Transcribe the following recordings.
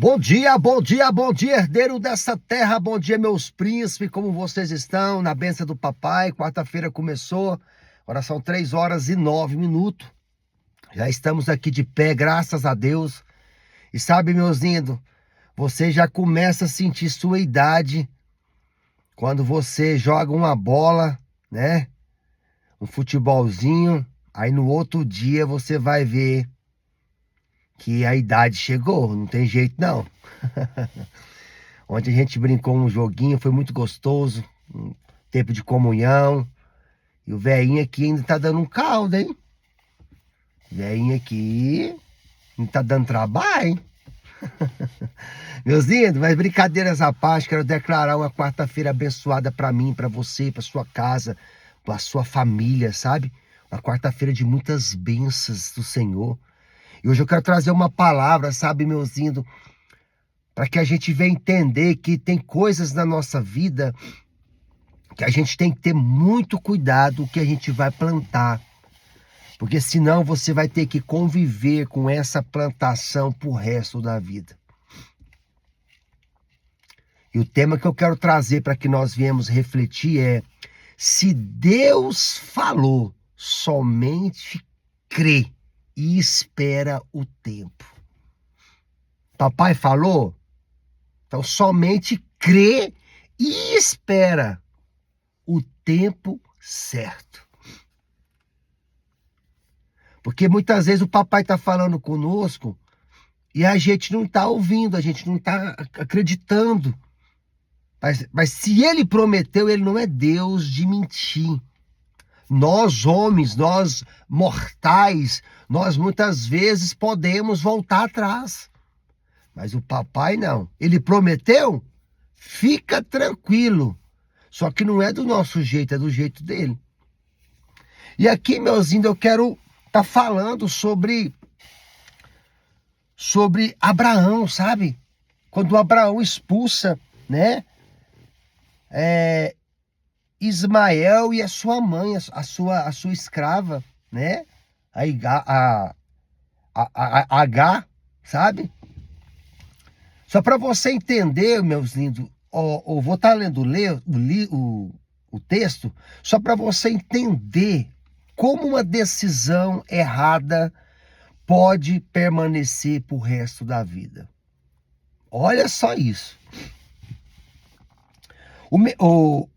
Bom dia, bom dia, bom dia, herdeiro dessa terra, bom dia, meus príncipes, como vocês estão? Na bênção do papai, quarta-feira começou, agora são 3h09, já estamos aqui de pé, graças a Deus. E sabe, meus lindos, você já começa a sentir sua idade quando você joga uma bola, né? Um futebolzinho, aí no outro dia você vai ver que a idade chegou, não tem jeito não. Ontem a gente brincou um joguinho, foi muito gostoso, um tempo de comunhão. E o velhinho aqui ainda tá dando um caldo, hein? O velhinho aqui não tá dando trabalho, hein? Meus lindos, mas brincadeiras à parte, quero declarar uma quarta-feira abençoada pra mim, pra você, pra sua casa, pra sua família, sabe? Uma quarta-feira de muitas bênçãos do Senhor. E hoje eu quero trazer uma palavra, sabe, meus lindos, para que a gente venha entender que tem coisas na nossa vida que a gente tem que ter muito cuidado o que a gente vai plantar. Porque senão você vai ter que conviver com essa plantação pro resto da vida. E o tema que eu quero trazer para que nós viemos refletir é: se Deus falou, somente crê e espera o tempo. Papai falou? Então somente crê e espera o tempo certo. Porque muitas vezes o papai está falando conosco e a gente não está ouvindo, a gente não está acreditando. Mas se ele prometeu, ele não é Deus de mentir. Nós homens, nós mortais, nós muitas vezes podemos voltar atrás. Mas o papai não. Ele prometeu? Fica tranquilo. Só que não é do nosso jeito, é do jeito dele. E aqui, meus lindos, eu quero estar falando sobre Abraão, sabe? Quando Abraão expulsa, né? Ismael e a sua mãe, a sua escrava, né? A H, sabe? Só para você entender, meus lindos, eu vou estar lendo o texto, só para você entender como uma decisão errada pode permanecer pro resto da vida. Olha só isso.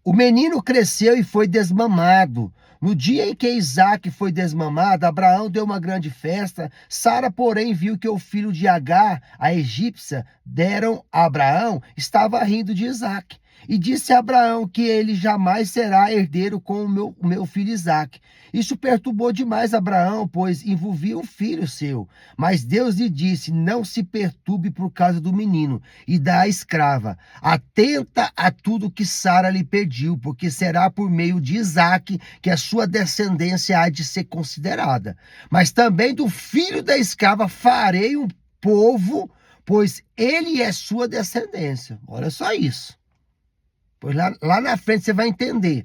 O menino cresceu e foi desmamado. No dia em que Isaac foi desmamado, Abraão deu uma grande festa. Sara, porém, viu que o filho de Agar, a egípcia, deram a Abraão, estava rindo de Isaac. E disse a Abraão que ele jamais será herdeiro com o meu filho Isaac. Isso perturbou demais Abraão, pois envolvia um filho seu. Mas Deus lhe disse: não se perturbe por causa do menino e da escrava. Atenta a tudo que Sara lhe pediu, porque será por meio de Isaac que a sua descendência há de ser considerada. Mas também do filho da escrava farei um povo, pois ele é sua descendência. Olha só isso. Pois lá na frente você vai entender.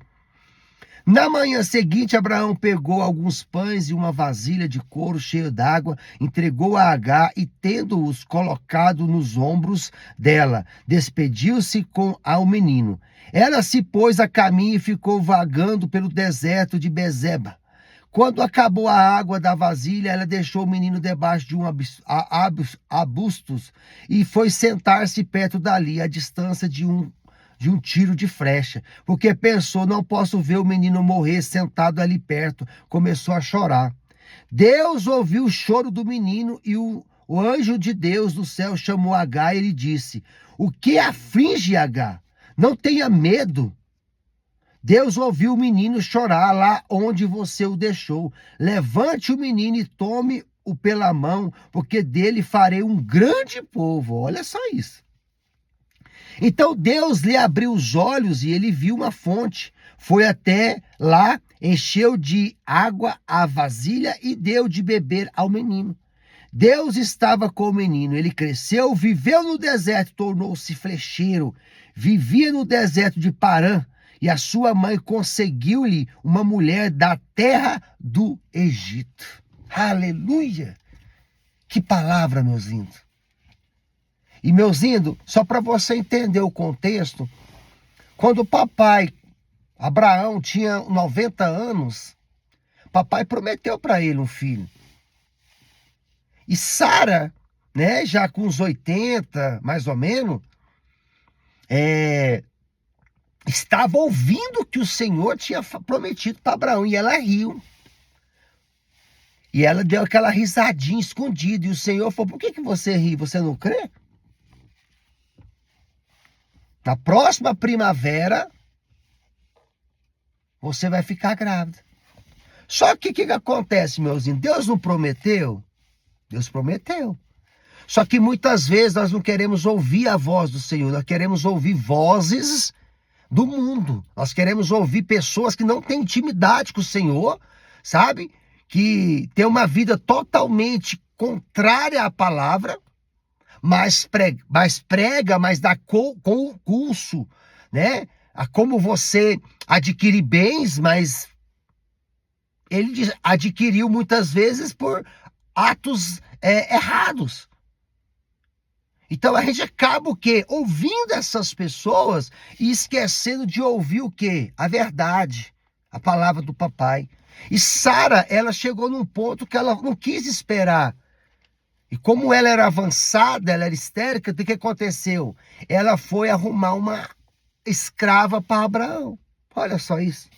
Na manhã seguinte, Abraão pegou alguns pães e uma vasilha de couro cheia d'água, entregou a Agar e, tendo-os colocado nos ombros dela, despediu-se ao menino. Ela se pôs a caminho e ficou vagando pelo deserto de Bezeba. Quando acabou a água da vasilha, ela deixou o menino debaixo de arbustos e foi sentar-se perto dali, à distância de um tiro de flecha, porque pensou: não posso ver o menino morrer sentado ali perto. Começou a chorar. Deus ouviu o choro do menino e o anjo de Deus do céu chamou Agar e lhe disse: o que aflige Agar? Não tenha medo. Deus ouviu o menino chorar lá onde você o deixou. Levante o menino e tome-o pela mão, porque dele farei um grande povo. Olha só isso. Então Deus lhe abriu os olhos e ele viu uma fonte. Foi até lá, encheu de água a vasilha e deu de beber ao menino. Deus estava com o menino, ele cresceu, viveu no deserto, tornou-se flecheiro, vivia no deserto de Parã, e a sua mãe conseguiu-lhe uma mulher da terra do Egito. Aleluia! Que palavra, meus lindos! E meus lindos, só para você entender o contexto, quando o papai Abraão tinha 90 anos, papai prometeu para ele um filho. E Sara, né, já com uns 80, mais ou menos, estava ouvindo que o Senhor tinha prometido para Abraão, e ela riu. E ela deu aquela risadinha escondida, e o Senhor falou: por que você ri? Você não crê? Na próxima primavera, você vai ficar grávida. Só que o que acontece, meuzinho? Deus não prometeu? Deus prometeu. Só que muitas vezes nós não queremos ouvir a voz do Senhor, nós queremos ouvir vozes do mundo. Nós queremos ouvir pessoas que não têm intimidade com o Senhor, sabe? Que tem uma vida totalmente contrária à palavra, mas prega, mas dá curso, né? A como você adquirir bens, mas ele adquiriu muitas vezes por atos errados. Então a gente acaba o quê? Ouvindo essas pessoas e esquecendo de ouvir o quê? A verdade, a palavra do papai. E Sara, ela chegou num ponto que ela não quis esperar. E como ela era avançada, ela era histérica, o que aconteceu? Ela foi arrumar uma escrava para Abraão. Olha só isso.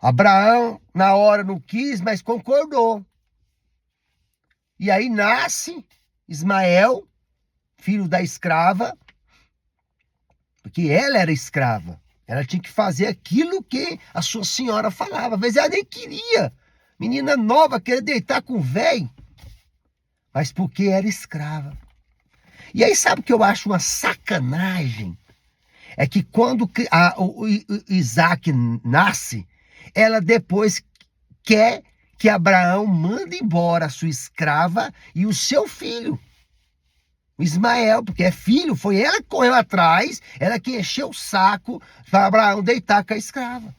Abraão, na hora, não quis, mas concordou. E aí nasce Ismael, filho da escrava, porque ela era escrava. Ela tinha que fazer aquilo que a sua senhora falava. Às vezes ela nem queria. Menina nova, querer deitar com o velho. Mas porque era escrava. E aí sabe o que eu acho uma sacanagem? É que quando o Isaac nasce, ela depois quer que Abraão manda embora a sua escrava e o seu filho, Ismael, porque é filho, foi ela que correu atrás, ela que encheu o saco para Abraão deitar com a escrava.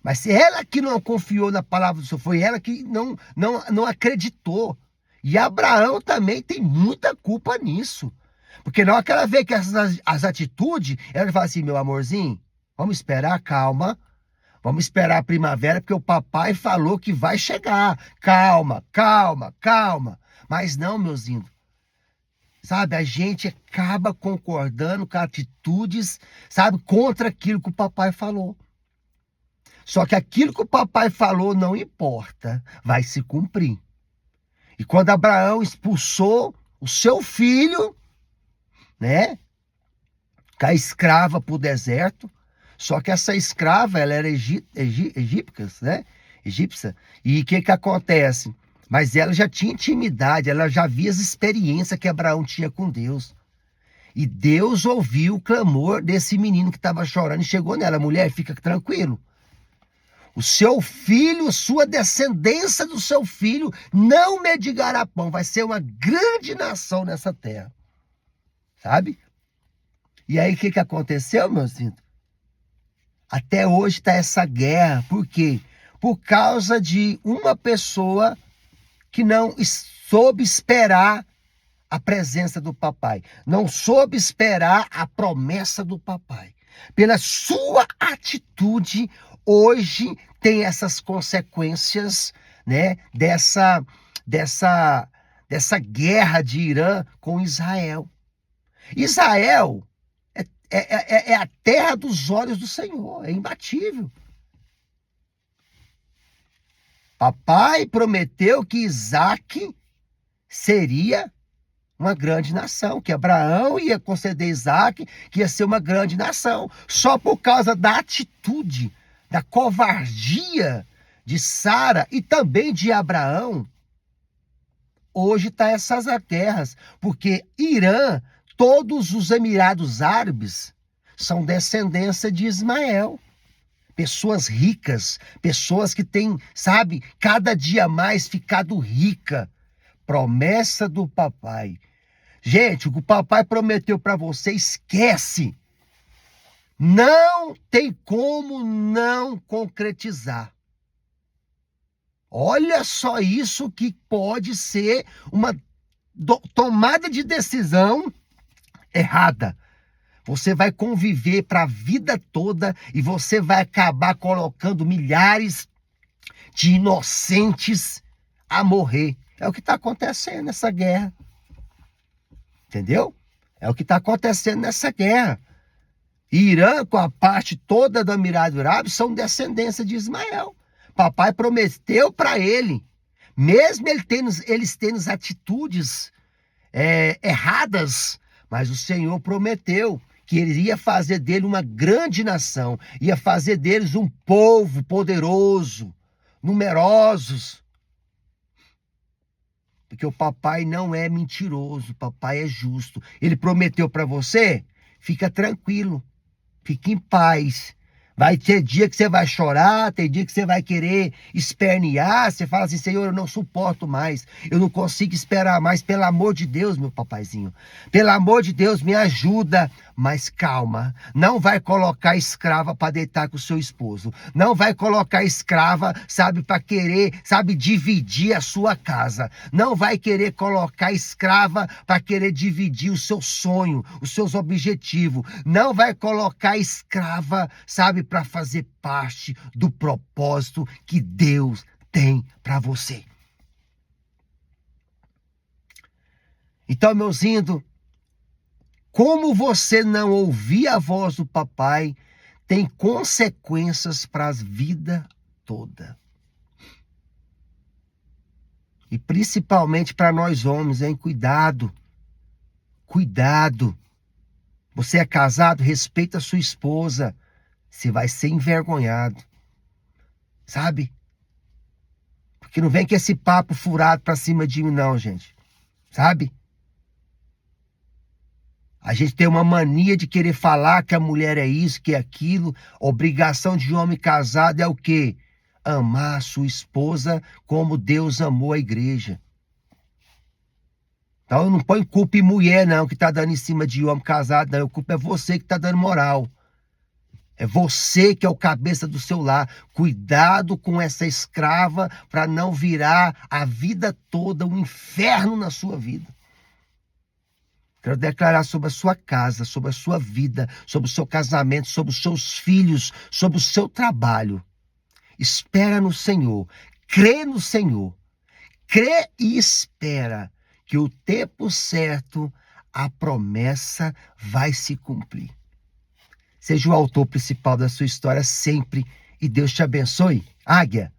Mas ela que não confiou na palavra do Senhor, foi ela que não acreditou. E Abraão também tem muita culpa nisso. Porque na hora que ela vê que as atitudes, ela fala assim: meu amorzinho, vamos esperar, calma. Vamos esperar a primavera, porque o papai falou que vai chegar. Calma, calma, calma. Mas não, meus lindos. Sabe, a gente acaba concordando com atitudes, sabe, contra aquilo que o papai falou. Só que aquilo que o papai falou não importa, vai se cumprir. E quando Abraão expulsou o seu filho, né, com a escrava para o deserto, só que essa escrava, ela era egípcia, né? Egípcia. E o que acontece? Mas ela já tinha intimidade, ela já via as experiências que Abraão tinha com Deus. E Deus ouviu o clamor desse menino que estava chorando e chegou nela: mulher, fica tranquilo. O seu filho, sua descendência do seu filho, não mendigará pão. Vai ser uma grande nação nessa terra. Sabe? E aí o que aconteceu, meus filhos? Até hoje está essa guerra. Por quê? Por causa de uma pessoa que não soube esperar a presença do papai. Não soube esperar a promessa do papai. Pela sua atitude, hoje tem essas consequências, né, dessa guerra de Irã com Israel. Israel é a terra dos olhos do Senhor, é imbatível. Papai prometeu que Isaac seria uma grande nação, que Abraão ia conceder Isaac, que ia ser uma grande nação. Só por causa da atitude, da covardia de Sara e também de Abraão, hoje está essas guerras, porque Irã, todos os Emirados Árabes são descendência de Ismael. Pessoas ricas, pessoas que têm, sabe, cada dia mais ficado rica. Promessa do papai. Gente, o que o papai prometeu para você, esquece. Não tem como não concretizar. Olha só isso que pode ser uma tomada de decisão errada. Você vai conviver para a vida toda e você vai acabar colocando milhares de inocentes a morrer. É o que está acontecendo nessa guerra. Entendeu? É o que está acontecendo nessa guerra. Irã, com a parte toda da Emirados Árabes, são descendência de Ismael. Papai prometeu para ele, mesmo eles tendo atitudes erradas, mas o Senhor prometeu que ele ia fazer dele uma grande nação, ia fazer deles um povo poderoso, numerosos. Porque o papai não é mentiroso, o papai é justo. Ele prometeu para você, fica tranquilo, fique em paz. Vai ter dia que você vai chorar, tem dia que você vai querer espernear, você fala assim, Senhor, eu não suporto mais, eu não consigo esperar mais, pelo amor de Deus, meu papaizinho, pelo amor de Deus, me ajuda, mas calma, não vai colocar escrava para deitar com o seu esposo, não vai colocar escrava, sabe, para querer, sabe, dividir a sua casa, não vai querer colocar escrava para querer dividir o seu sonho, os seus objetivos, não vai colocar escrava, sabe, para fazer parte do propósito que Deus tem para você. Então, meus índios, como você não ouvir a voz do papai, tem consequências para a vida toda. E principalmente para nós homens, hein? Cuidado. Cuidado. Você é casado, respeita a sua esposa. Você vai ser envergonhado. Sabe? Porque não vem com esse papo furado pra cima de mim, não, gente. Sabe? A gente tem uma mania de querer falar que a mulher é isso, que é aquilo. Obrigação de homem casado é o quê? Amar a sua esposa como Deus amou a igreja. Então eu não ponho culpa em mulher, não, que tá dando em cima de homem casado, não. A culpa é você que tá dando moral. É você que é o cabeça do seu lar. Cuidado com essa escrava para não virar a vida toda um inferno na sua vida. Quero declarar sobre a sua casa, sobre a sua vida, sobre o seu casamento, sobre os seus filhos, sobre o seu trabalho. Espera no Senhor, crê no Senhor. Crê e espera que o tempo certo, a promessa vai se cumprir. Seja o autor principal da sua história sempre e Deus te abençoe. Águia.